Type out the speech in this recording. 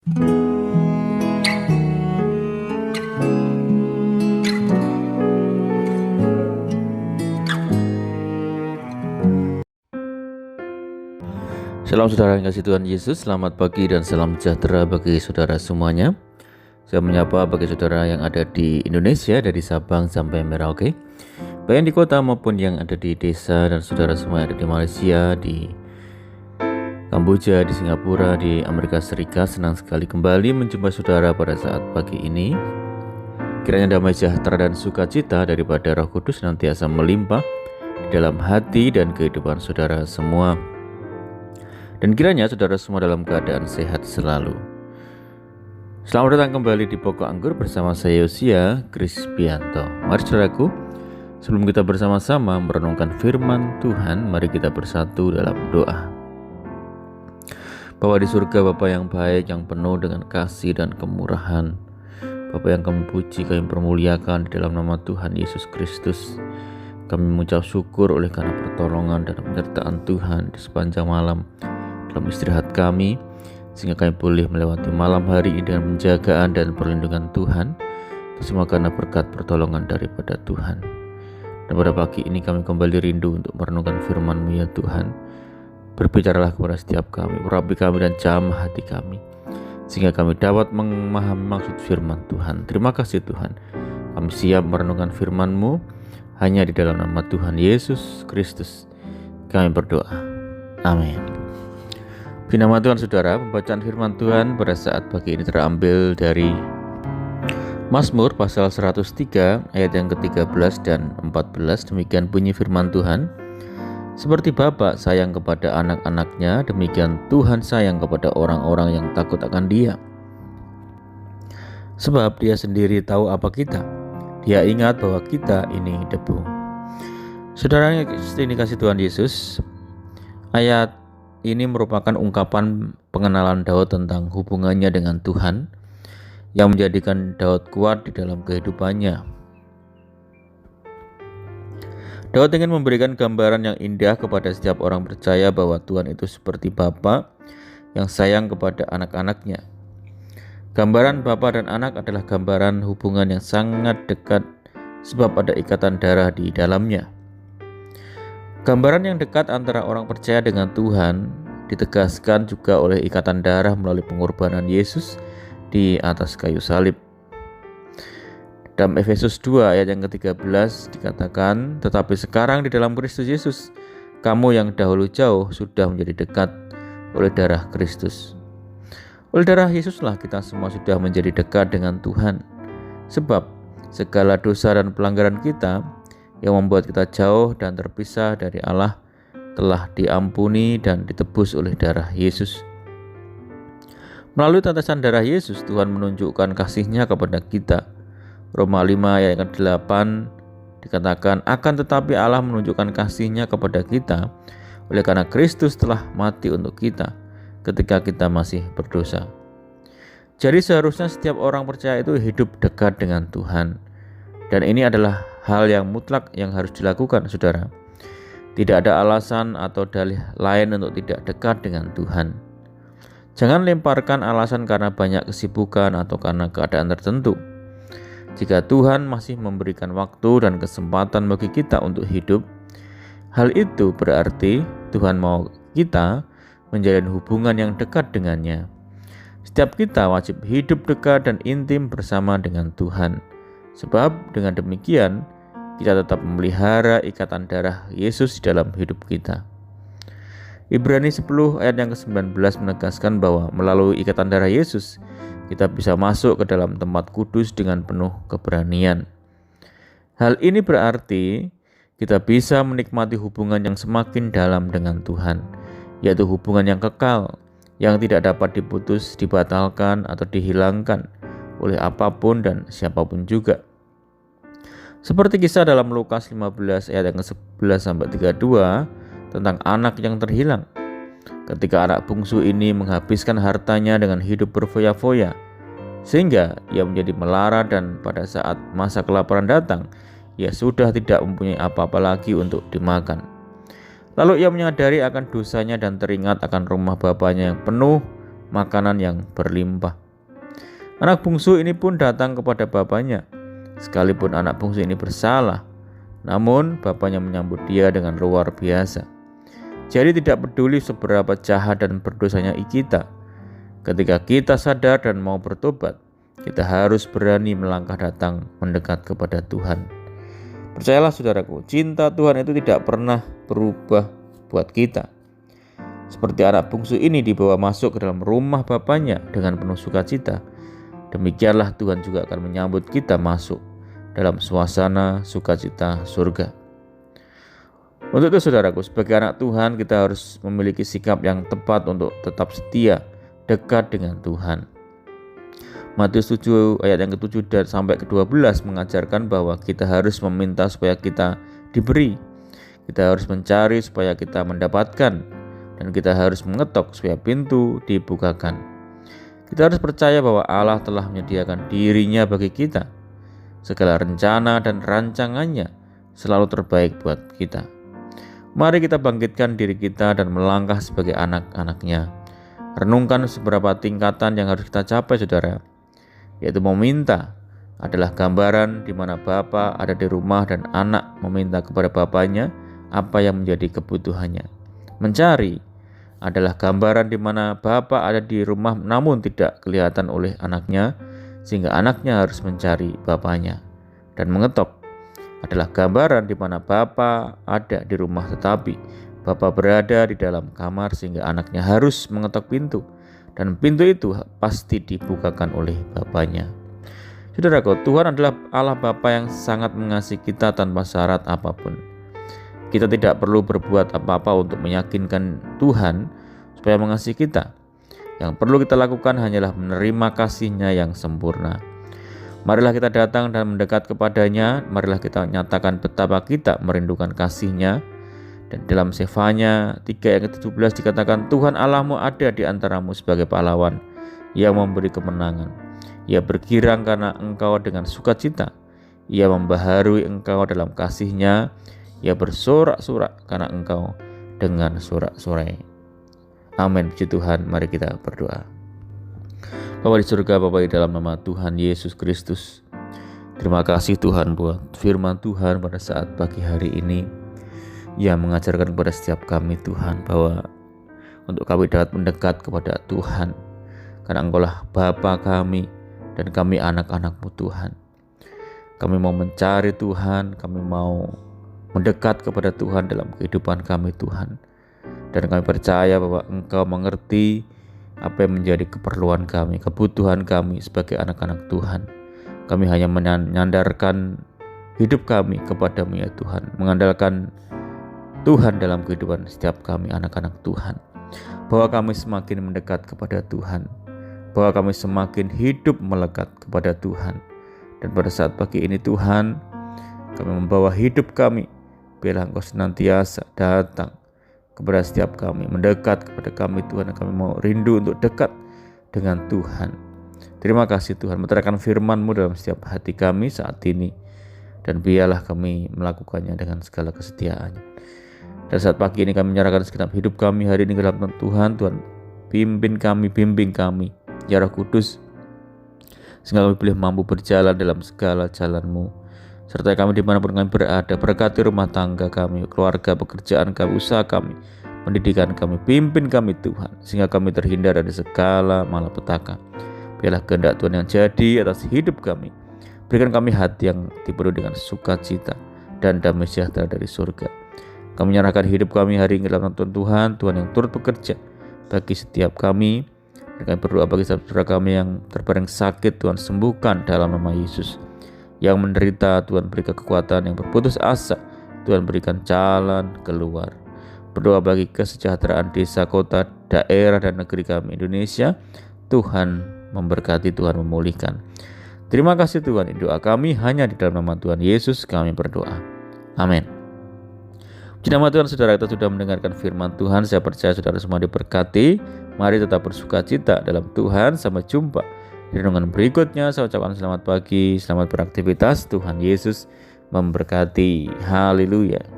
Shalom saudara yang kasih Tuhan Yesus, selamat pagi dan salam sejahtera bagi saudara semuanya. Saya menyapa bagi saudara yang ada di Indonesia, dari Sabang sampai Merauke, baik yang di kota maupun yang ada di desa, dan saudara semua yang ada di Malaysia, di Kamboja, di Singapura, di Amerika Serikat. Senang sekali kembali menjumpai saudara pada saat pagi ini. Kiranya damai sejahtera dan sukacita daripada Roh Kudus senantiasa melimpah di dalam hati dan kehidupan saudara semua. Dan kiranya saudara semua dalam keadaan sehat selalu. Selamat datang kembali di Pokok Anggur bersama saya Yosia Krispianto. Mari saudaraku, sebelum kita bersama-sama merenungkan firman Tuhan, mari kita bersatu dalam doa. Bapa di surga, Bapa yang baik, yang penuh dengan kasih dan kemurahan, Bapa yang kami puji, kami permuliakan di dalam nama Tuhan Yesus Kristus. Kami mengucap syukur oleh karena pertolongan dan penyertaan Tuhan di sepanjang malam dalam istirahat kami, sehingga kami boleh melewati malam hari ini dengan penjagaan dan perlindungan Tuhan. Itu semua karena berkat pertolongan daripada Tuhan. Dan pada pagi ini kami kembali rindu untuk merenungkan firman-Mu ya Tuhan. Berbicaralah kepada setiap kami, urapi kami dan jamah hati kami, sehingga kami dapat memahami maksud firman Tuhan. Terima kasih Tuhan, kami siap merenungkan firman-Mu hanya di dalam nama Tuhan Yesus Kristus kami berdoa, amin. Di nama Tuhan saudara, pembacaan firman Tuhan pada saat pagi ini terambil dari Mazmur pasal 103 ayat yang ke-13 dan 14. Demikian bunyi firman Tuhan. Seperti Bapa sayang kepada anak-anaknya, demikian Tuhan sayang kepada orang-orang yang takut akan Dia. Sebab Dia sendiri tahu apa kita. Dia ingat bahwa kita ini debu. Saudara yang dikasihi Tuhan Yesus, ayat ini merupakan ungkapan pengenalan Daud tentang hubungannya dengan Tuhan yang menjadikan Daud kuat di dalam kehidupannya. Daud ingin memberikan gambaran yang indah kepada setiap orang percaya bahwa Tuhan itu seperti Bapa yang sayang kepada anak-anaknya. Gambaran Bapa dan anak adalah gambaran hubungan yang sangat dekat sebab ada ikatan darah di dalamnya. Gambaran yang dekat antara orang percaya dengan Tuhan ditegaskan juga oleh ikatan darah melalui pengorbanan Yesus di atas kayu salib. Dalam Efesus 2 ayat yang ke-13 dikatakan, tetapi sekarang di dalam Kristus Yesus, kamu yang dahulu jauh sudah menjadi dekat oleh darah Kristus. Oleh darah Yesuslah kita semua sudah menjadi dekat dengan Tuhan. Sebab segala dosa dan pelanggaran kita yang membuat kita jauh dan terpisah dari Allah telah diampuni dan ditebus oleh darah Yesus. Melalui tetesan darah Yesus, Tuhan menunjukkan kasih-Nya kepada kita. Roma 5 ayat 8 dikatakan, akan tetapi Allah menunjukkan kasih-Nya kepada kita oleh karena Kristus telah mati untuk kita ketika kita masih berdosa. Jadi seharusnya setiap orang percaya itu hidup dekat dengan Tuhan. Dan ini adalah hal yang mutlak yang harus dilakukan, saudara. Tidak ada alasan atau dalih lain untuk tidak dekat dengan Tuhan. Jangan lemparkan alasan karena banyak kesibukan atau karena keadaan tertentu. Jika Tuhan masih memberikan waktu dan kesempatan bagi kita untuk hidup, hal itu berarti Tuhan mau kita menjalin hubungan yang dekat dengannya. Setiap kita wajib hidup dekat dan intim bersama dengan Tuhan. Sebab dengan demikian kita tetap memelihara ikatan darah Yesus di dalam hidup kita. Ibrani 10 ayat yang ke-19 menegaskan bahwa melalui ikatan darah Yesus kita bisa masuk ke dalam tempat kudus dengan penuh keberanian. Hal ini berarti kita bisa menikmati hubungan yang semakin dalam dengan Tuhan, yaitu hubungan yang kekal, yang tidak dapat diputus, dibatalkan, atau dihilangkan oleh apapun dan siapapun juga. Seperti kisah dalam Lukas 15 ayat yang ke-11 sampai 32 tentang anak yang terhilang. Ketika anak bungsu ini menghabiskan hartanya dengan hidup berfoya-foya, sehingga ia menjadi melara dan pada saat masa kelaparan datang, ia sudah tidak mempunyai apa-apa lagi untuk dimakan. Lalu ia menyadari akan dosanya dan teringat akan rumah bapaknya yang penuh makanan yang berlimpah. Anak bungsu ini pun datang kepada bapaknya. Sekalipun anak bungsu ini bersalah, namun bapaknya menyambut dia dengan luar biasa. Jadi tidak peduli seberapa jahat dan berdosanya kita, ketika kita sadar dan mau bertobat, kita harus berani melangkah datang mendekat kepada Tuhan. Percayalah saudaraku, cinta Tuhan itu tidak pernah berubah buat kita. Seperti anak bungsu ini dibawa masuk ke dalam rumah bapaknya dengan penuh sukacita, demikianlah Tuhan juga akan menyambut kita masuk dalam suasana sukacita surga. Untuk itu saudaraku, sebagai anak Tuhan kita harus memiliki sikap yang tepat untuk tetap setia dekat dengan Tuhan. Matius 7 ayat yang ke-7 dan sampai ke-12 mengajarkan bahwa kita harus meminta supaya kita diberi. Kita harus mencari supaya kita mendapatkan, dan kita harus mengetok supaya pintu dibukakan. Kita harus percaya bahwa Allah telah menyediakan dirinya bagi kita. Segala rencana dan rancangannya selalu terbaik buat kita. Mari kita bangkitkan diri kita dan melangkah sebagai anak-anaknya. Renungkan seberapa tingkatan yang harus kita capai, saudara. Yaitu meminta adalah gambaran di mana Bapa ada di rumah dan anak meminta kepada bapaknya apa yang menjadi kebutuhannya. Mencari adalah gambaran di mana Bapa ada di rumah namun tidak kelihatan oleh anaknya, sehingga anaknya harus mencari bapaknya. Dan mengetok adalah gambaran di mana Bapa ada di rumah tetapi Bapa berada di dalam kamar, sehingga anaknya harus mengetok pintu, dan pintu itu pasti dibukakan oleh bapaknya. Saudaraku, Tuhan adalah Allah Bapa yang sangat mengasihi kita tanpa syarat apapun. Kita tidak perlu berbuat apa-apa untuk meyakinkan Tuhan supaya mengasihi kita. Yang perlu kita lakukan hanyalah menerima kasih-Nya yang sempurna. Marilah kita datang dan mendekat kepadanya. Marilah kita nyatakan betapa kita merindukan kasih-Nya. Dan dalam Sefanya 3 ayat ke-17 dikatakan, Tuhan Allahmu ada di antaramu sebagai pahlawan yang memberi kemenangan. Ia bergirang karena engkau dengan sukacita. Ia membaharui engkau dalam kasih-Nya. Ia bersorak-sorak karena engkau dengan sorak-sorai. Amin. Puji Tuhan. Mari kita berdoa. Bapa di surga, Bapa di dalam nama Tuhan Yesus Kristus, terima kasih Tuhan buat firman Tuhan pada saat pagi hari ini yang mengajarkan kepada setiap kami Tuhan bahwa untuk kami dapat mendekat kepada Tuhan karena Engkaulah Bapa kami dan kami anak-anak-Mu Tuhan. Kami mau mencari Tuhan, kami mau mendekat kepada Tuhan dalam kehidupan kami Tuhan. Dan kami percaya bahwa Engkau mengerti apa yang menjadi keperluan kami, kebutuhan kami sebagai anak-anak Tuhan. Kami hanya menyandarkan hidup kami kepadamu ya Tuhan, mengandalkan Tuhan dalam kehidupan setiap kami anak-anak Tuhan. Bahwa kami semakin mendekat kepada Tuhan, bahwa kami semakin hidup melekat kepada Tuhan. Dan pada saat pagi ini Tuhan, kami membawa hidup kami, biarlah Engkau senantiasa datang kepada setiap kami, mendekat kepada kami Tuhan. Kami mau rindu untuk dekat dengan Tuhan. Terima kasih Tuhan, menerangkan firman-Mu dalam setiap hati kami saat ini, dan biarlah kami melakukannya dengan segala kesetiaannya. Dan saat pagi ini kami menyerahkan segenap hidup kami hari ini ke dalam Tuhan. Tuhan pimpin kami, bimbing kami ya Roh Kudus, sehingga kami boleh mampu berjalan dalam segala jalan-Mu. Serta kami dimanapun kami berada, berkati rumah tangga kami, keluarga, pekerjaan kami, usaha kami, pendidikan kami, pimpin kami Tuhan, sehingga kami terhindar dari segala malapetaka. Biarlah kehendak Tuhan yang jadi atas hidup kami. Berikan kami hati yang dipenuhi dengan sukacita dan damai sejahtera dari surga. Kami menyerahkan hidup kami hari ini dalam Tuhan, Tuhan yang turut bekerja bagi setiap kami. Dan kami berdoa bagi saudara kami yang terbaring sakit, Tuhan sembuhkan dalam nama Yesus. Yang menderita, Tuhan berikan kekuatan, yang berputus asa, Tuhan berikan jalan keluar. Berdoa bagi kesejahteraan desa, kota, daerah, dan negeri kami Indonesia. Tuhan memberkati, Tuhan memulihkan. Terima kasih Tuhan, doa kami hanya di dalam nama Tuhan Yesus kami berdoa. Amin. Puji nama Tuhan, saudara, kita sudah mendengarkan firman Tuhan. Saya percaya saudara semua diberkati. Mari tetap bersuka cita dalam Tuhan. Sampai jumpa di renungan berikutnya. Saya ucapkan selamat pagi, selamat beraktivitas. Tuhan Yesus memberkati. Haleluya.